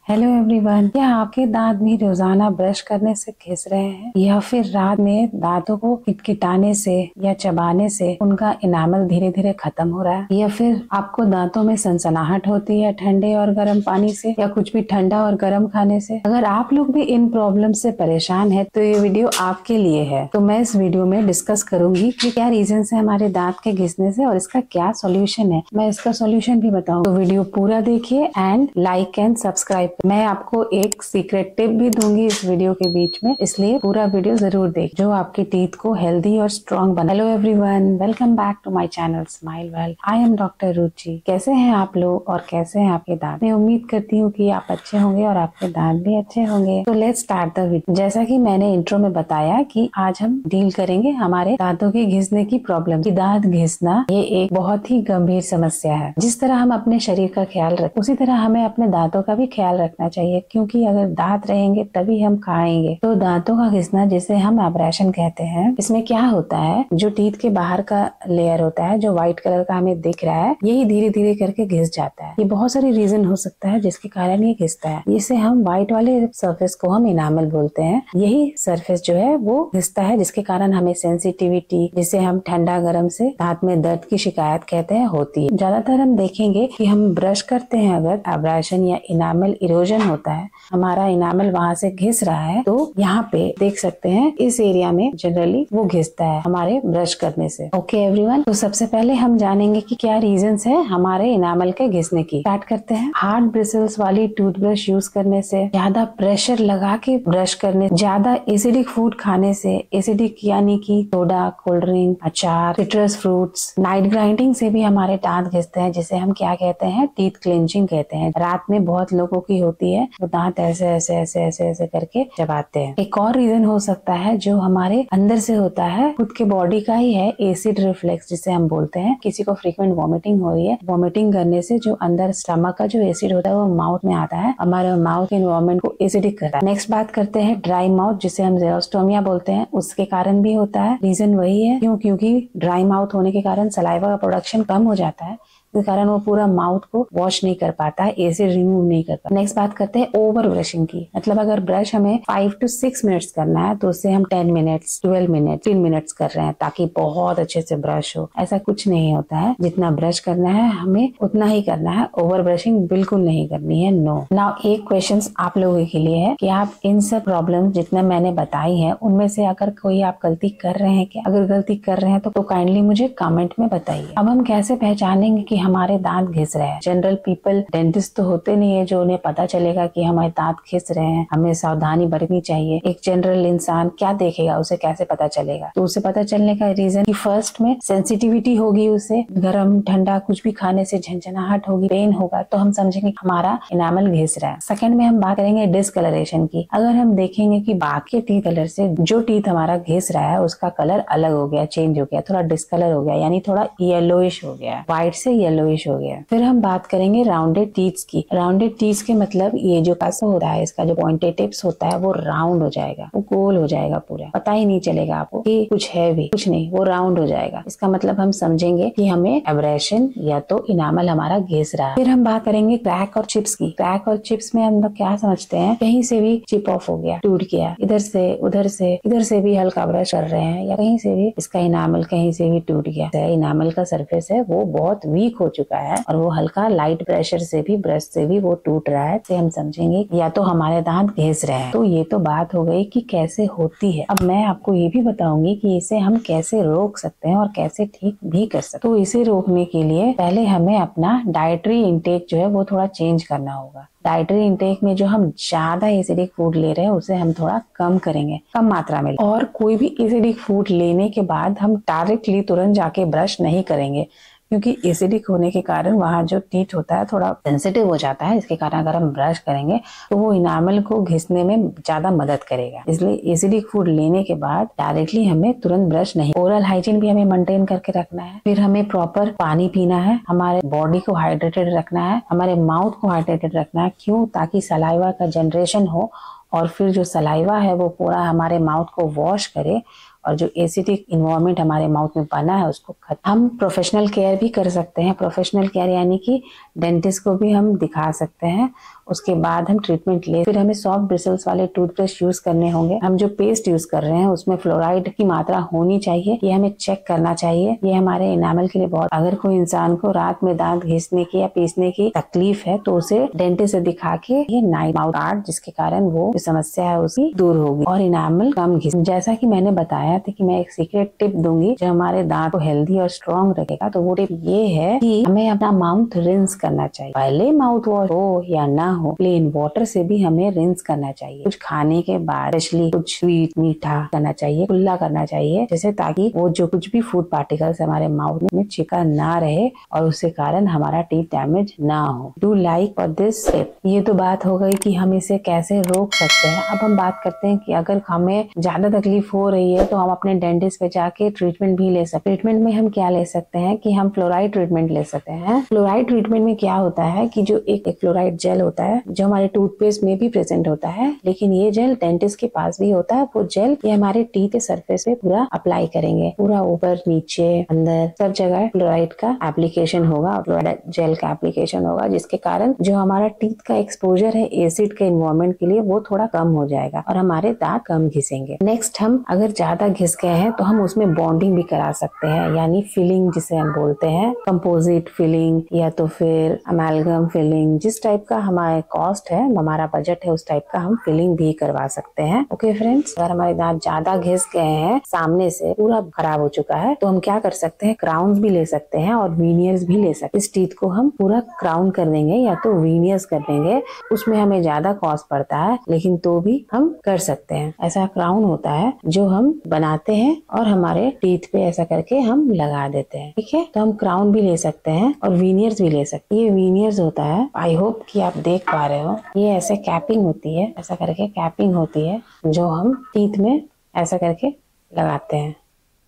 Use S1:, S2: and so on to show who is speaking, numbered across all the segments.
S1: Hello everyone, क्या आपके दांत भी रोजाना ब्रश करने से घिस रहे हैं या फिर रात में दांतों को किटकिटाने से या चबाने से उनका इनामल धीरे धीरे खत्म हो रहा है, या फिर आपको दांतों में सनसनाहट होती है ठंडे और गर्म पानी से या कुछ भी ठंडा और गर्म खाने से। अगर आप लोग भी इन प्रॉब्लम से परेशान है तो ये वीडियो आपके लिए है। तो मैं इस वीडियो में डिस्कस करूंगी कि क्या रीजन है हमारे दांत के घिसने से और इसका क्या सोल्यूशन है। मैं इसका सोल्यूशन भी बताऊंगी, तो वीडियो पूरा देखिए एंड लाइक एंड सब्सक्राइब। मैं आपको एक सीक्रेट टिप भी दूंगी इस वीडियो के बीच में, इसलिए पूरा वीडियो जरूर देख जो आपकी टीथ को हेल्दी और स्ट्रॉन्ग बना। Hello everyone, welcome back to my channel smile well. I am doctor Ruchi. कैसे हैं आप लोग और कैसे हैं आपके दांत? मैं उम्मीद करती हूँ कि आप अच्छे होंगे और आपके दांत भी अच्छे होंगे। तो लेट्स स्टार्ट द वीडियो। जैसा कि मैंने इंट्रो में बताया कि आज हम डील करेंगे हमारे दांतों के घिसने की प्रॉब्लम की। दांत घिसना ये एक बहुत ही गंभीर समस्या है। जिस तरह हम अपने शरीर का ख्याल रखें उसी तरह हमें अपने दांतों का भी ख्याल रखना चाहिए, क्योंकि अगर दांत रहेंगे तभी हम खाएंगे। तो दांतों का घिसना जिसे हम एब्रेशन कहते हैं, इसमें क्या होता है, जो टीथ के बाहर का लेयर होता है जो व्हाइट कलर का हमें दिख रहा है, यही धीरे धीरे करके घिस जाता है। ये बहुत सारी रीजन हो सकता है जिसके कारण ये घिसता है। इसे हम व्हाइट वाले सरफेस को हम इनामल बोलते हैं। यही सरफेस जो है वो घिसता है, जिसके कारण हमें सेंसिटिविटी, जिसे हम ठंडा गर्म से दांत में दर्द की शिकायत कहते हैं, होती है। ज्यादातर हम देखेंगे कि हम ब्रश करते हैं, अगर एब्रेशन या इनामल इरोजन होता है, हमारा इनामल वहां से घिस रहा है, तो यहाँ पे देख सकते हैं इस एरिया में जनरली वो घिसता है हमारे ब्रश करने से। ओके एवरीवन, तो सबसे पहले हम जानेंगे कि क्या रीजंस है हमारे इनामल के घिसने की। स्टार्ट करते हैं। हार्ड ब्रिसल्स वाली टूथब्रश यूज करने से, ज्यादा प्रेशर लगा के ब्रश करने, ज्यादा एसिडिक फूड खाने से, एसिडिक यानी कि सोडा, कोल्ड ड्रिंक, अचार, सिट्रस फ्रूट्स, नाइट ग्राइंडिंग से भी हमारे दांत घिसते हैं, जिसे हम क्या कहते हैं, टीथ क्लेंजिंग कहते हैं। रात में बहुत लोगों की होती है, वो दांत ऐसे ऐसे ऐसे ऐसे ऐसे करके चबाते हैं। एक और रीजन हो सकता है जो हमारे अंदर से होता है, खुद के बॉडी का ही है, एसिड रिफ्लेक्स जिसे हम बोलते हैं। किसी को फ्रीक्वेंट वॉमिटिंग हो रही है, वॉमिटिंग करने से जो अंदर स्टमक का जो एसिड होता है वो माउथ में आता है, हमारे माउथ के एनवायरमेंट को एसिडिक करता है। नेक्स्ट बात करते हैं ड्राई माउथ, जिसे हम ज़ेरोस्टोमिया बोलते हैं। उसके कारण भी होता है। रीजन वही है, क्योंकि ड्राई माउथ होने के कारण सलाइवा का प्रोडक्शन कम हो जाता है, इस कारण वो पूरा माउथ को वॉश नहीं कर पाता है, एसिड रिमूव नहीं कर पाता। नेक्स्ट बात करते हैं ओवर ब्रशिंग की। मतलब अगर ब्रश हमें 5 to 6 मिनट्स करना है तो उससे हम 10 मिनट्स, 12 मिनट, 3 मिनट्स कर रहे हैं ताकि बहुत अच्छे से ब्रश हो। ऐसा कुछ नहीं होता है। जितना ब्रश करना है हमें उतना ही करना है, ओवर ब्रशिंग बिल्कुल नहीं करनी है। नो। नाउ एक क्वेश्चन आप लोगों के लिए है कि आप इन सब प्रॉब्लम जितना मैंने बताई है उनमें से अगर कोई आप गलती कर रहे हैं क्या? अगर गलती कर रहे हैं तो काइंडली मुझे कमेंट में बताइए। अब हम कैसे पहचानेंगे कि हमारे दांत घिस रहे हैं? जनरल पीपल, डेंटिस्ट तो होते नहीं है जो उन्हें पता चलेगा कि हमारे दांत घिस रहे हैं, हमें सावधानी बरतनी चाहिए। एक जनरल इंसान क्या देखेगा, उसे कैसे पता चलेगा? तो उसे पता चलने का रीजन कि फर्स्ट में सेंसिटिविटी होगी, उसे गर्म ठंडा कुछ भी खाने से झंझनाहट होगी, पेन होगा, तो हम समझेंगे हमारा इनामल घिस रहा है। सेकंड में हम बात करेंगे डिसकलरेशन की। अगर हम देखेंगे कि बाकी टीथ कलर से जो टीथ हमारा घिस रहा है उसका कलर अलग हो गया, चेंज हो गया, थोड़ा डिसकलर हो गया, यानी थोड़ा येलोइश हो गया, व्हाइट से येलोइश हो गया। फिर हम बात करेंगे राउंडेड टीथ्स की। राउंडेड टीथ्स के मतलब ये जो पास होता है, इसका जो पॉइंटेड टिप्स होता है वो राउंड हो जाएगा, वो गोल हो जाएगा, पूरा पता ही नहीं चलेगा आपको कि कुछ है भी, कुछ नहीं, वो राउंड हो जाएगा। इसका मतलब हम समझेंगे कि हमें एब्रेशन या तो इनामल हमारा घिस रहा है। फिर हम बात करेंगे क्रैक और चिप्स की। क्रैक और चिप्स में हम लोग क्या समझते हैं, कहीं से भी चिप ऑफ हो गया, टूट गया, इधर से उधर से, इधर से भी हल्का ब्रश कर रहे हैं या कहीं से भी इसका इनामल कहीं से भी टूट गया। इनामल का सरफेस है वो बहुत वीक हो चुका है और वो हल्का लाइट प्रेशर से भी, ब्रश से भी वो टूट रहा है, से हम समझेंगे या तो हमारे दांत घिस रहे हैं। तो ये तो बात हो गई कि कैसे होती है। अब मैं आपको ये भी बताऊंगी कि इसे हम कैसे रोक सकते हैं और कैसे ठीक भी कर सकते हैं। तो इसे रोकने के लिए पहले हमें अपना डाइटरी इंटेक जो है वो थोड़ा चेंज करना होगा। डाइटरी इंटेक में जो हम ज्यादा एसिडिक फूड ले रहे हैं उसे हम थोड़ा कम करेंगे, कम मात्रा में। और कोई भी एसिडिक फूड लेने के बाद हम डायरेक्टली तुरंत जाके ब्रश नहीं करेंगे, क्योंकि एसिडिक होने के कारण वहाँ जो टीथ होता है थोड़ा सेंसिटिव हो जाता है। इसके कारण अगर हम ब्रश करेंगे तो वो इनामल को घिसने में ज्यादा मदद करेगा। इसलिए एसिडिक फूड लेने के बाद डायरेक्टली हमें तुरंत ब्रश नहीं। ओरल हाइजीन भी हमें मेंटेन करके रखना है। फिर हमें प्रॉपर पानी पीना है, हमारे बॉडी को हाइड्रेटेड रखना है, हमारे माउथ को हाइड्रेटेड रखना है। क्यों? ताकि सलाइवा का जनरेशन हो और फिर जो सलाइवा है वो पूरा हमारे माउथ को वॉश करे और जो एसिडिक इन्वायरमेंट हमारे माउथ में बना है उसको हम प्रोफेशनल केयर भी कर सकते हैं। प्रोफेशनल केयर यानी कि डेंटिस्ट को भी हम दिखा सकते हैं, उसके बाद हम ट्रीटमेंट ले। फिर हमें सॉफ्ट ब्रिसल्स वाले टूथब्रश यूज करने होंगे। हम जो पेस्ट यूज कर रहे हैं उसमें फ्लोराइड की मात्रा होनी चाहिए, ये हमें चेक करना चाहिए। ये हमारे एनामल के लिए बहुत, अगर कोई इंसान को रात में दांत घिसने की या पीसने की तकलीफ है तो उसे डेंटिस्ट से दिखा के ये नाइट माउथ गार्ड, जिसके कारण वो जो समस्या है उसकी दूर होगी और एनामल कम घिस। जैसा कि मैंने बताया था कि मैं एक सीक्रेट टिप दूंगी जो हमारे दांत को हेल्दी और स्ट्रॉन्ग रखेगा। तो वो टिप ये है कि हमें अपना माउथ रिंस करना चाहिए। पहले माउथ वॉश हो या ना हो, प्लेन वाटर से भी हमें रिंस करना चाहिए। कुछ खाने के बाद स्पेशली कुछ स्वीट मीठा करना चाहिए, कुल्ला करना चाहिए, जैसे ताकि वो जो कुछ भी फूड पार्टिकल्स हमारे माउथ में चिपका ना रहे और उसके कारण हमारा टीथ डैमेज ना हो। Do like for this tip. ये तो बात हो गई कि हम इसे कैसे रोक सकते हैं। अब हम बात करते हैं कि अगर हमें ज्यादा तकलीफ हो रही है तो हम अपने डेंटिस्ट पे जाके ट्रीटमेंट भी ले सकते हैं। ट्रीटमेंट में हम क्या ले सकते हैं कि हम फ्लोराइड ट्रीटमेंट ले सकते हैं। फ्लोराइड ट्रीटमेंट में क्या होता है कि जो एक फ्लोराइड जेल होता है जो हमारे टूथपेस्ट में भी प्रेजेंट होता है, लेकिन ये जेल डेंटिस्ट के पास भी होता है। वो जेल ये हमारे टीथ के सरफेस पे पूरा अप्लाई करेंगे, पूरा ऊपर नीचे अंदर सब जगह फ्लोराइड का एप्लीकेशन होगा, फ्लोराइड जेल का एप्लीकेशन होगा, जिसके कारण जो हमारा टीथ का एक्सपोजर है एसिड के इन्वायरमेंट के लिए वो थोड़ा कम हो जाएगा और हमारे दांत कम घिसेंगे। नेक्स्ट, हम अगर ज्यादा घिस गए हैं तो हम उसमें बॉन्डिंग भी करा सकते हैं, यानी फिलिंग जिसे हम बोलते हैं, कंपोजिट फिलिंग या तो फिर अमेलगम फिलिंग। जिस टाइप का हमारे कॉस्ट है, हमारा बजट है, उस टाइप का हम फिलिंग भी करवा सकते हैं। ओके फ्रेंड्स, अगर हमारे दांत ज्यादा घिस गए हैं, सामने से पूरा खराब हो चुका है, तो हम क्या कर सकते हैं, क्राउन्स भी ले सकते हैं और वीनियर्स भी ले सकते हैं। इस टीथ को हम पूरा क्राउन कर देंगे या तो वीनियर्स कर देंगे, उसमें हमें ज्यादा कॉस्ट पड़ता है, लेकिन तो भी हम कर सकते हैं। ऐसा क्राउन होता है जो हम बनाते हैं और हमारे टीथ पे ऐसा करके हम लगा देते हैं। ठीक है, तो हम क्राउन भी ले सकते हैं और वीनियर्स भी ले सकते हैं। ये वीनियर्स होता है, आई होप कि आप देख पा रहे हो, ये ऐसे कैपिंग होती है, ऐसा करके कैपिंग होती है जो हम टीथ में ऐसा करके लगाते हैं।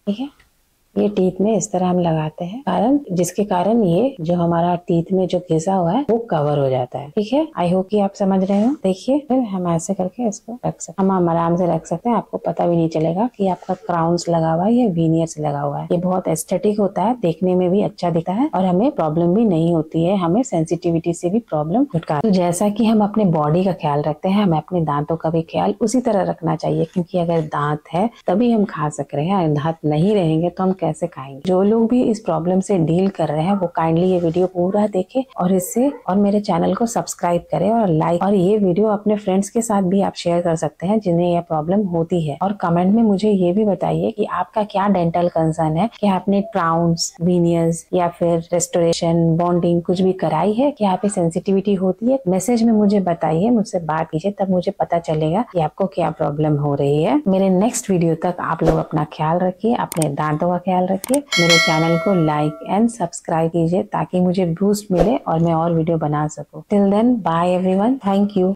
S1: ठीक है, ये टीथ में इस तरह हम लगाते हैं, कारण जिसके कारण ये जो हमारा टीथ में जो घिसा हुआ है वो कवर हो जाता है। ठीक है, आई होप कि आप समझ रहे हो। देखिए, फिर हम ऐसे करके इसको रख सकते हैं, हम आराम से रख सकते हैं, आपको पता भी नहीं चलेगा कि आपका क्राउन्स लगा हुआ है या वीनियर्स लगा हुआ है। ये बहुत एस्थेटिक होता है, देखने में भी अच्छा दिखता है और हमें प्रॉब्लम भी नहीं होती है, हमें सेंसिटिविटी से भी प्रॉब्लम छुटकारा। तो जैसा कि हम अपने बॉडी का ख्याल रखते हैं, हमें अपने दांतों का भी ख्याल उसी तरह रखना चाहिए, क्योंकि अगर दांत है तभी हम खा सक रहे हैं, दांत नहीं रहेंगे तो हम कैसे खाएंगे। जो लोग भी इस प्रॉब्लम से डील कर रहे हैं वो काइंडली ये वीडियो पूरा देखें और इससे और मेरे चैनल को सब्सक्राइब करें और लाइक, और ये वीडियो अपने फ्रेंड्स के साथ भी आप शेयर कर सकते हैं जिन्हें यह प्रॉब्लम होती है। और कमेंट में मुझे ये भी बताइए कि आपका क्या डेंटल कंसर्न है, कि आपने क्राउन्स, वीनियर्स या फिर रेस्टोरेशन, बॉन्डिंग कुछ भी कराई है, कि आप सेंसिटिविटी होती है। मैसेज में मुझे बताइए, मुझसे बात कीजिए, तब मुझे पता चलेगा कि आपको क्या प्रॉब्लम हो रही है। मेरे नेक्स्ट वीडियो तक आप लोग अपना ख्याल रखिए, अपने दांतों का ख्याल रखिए, मेरे चैनल को लाइक एंड सब्सक्राइब कीजिए ताकि मुझे बूस्ट मिले और मैं और वीडियो बना सकूं। Till then, bye everyone, thank you.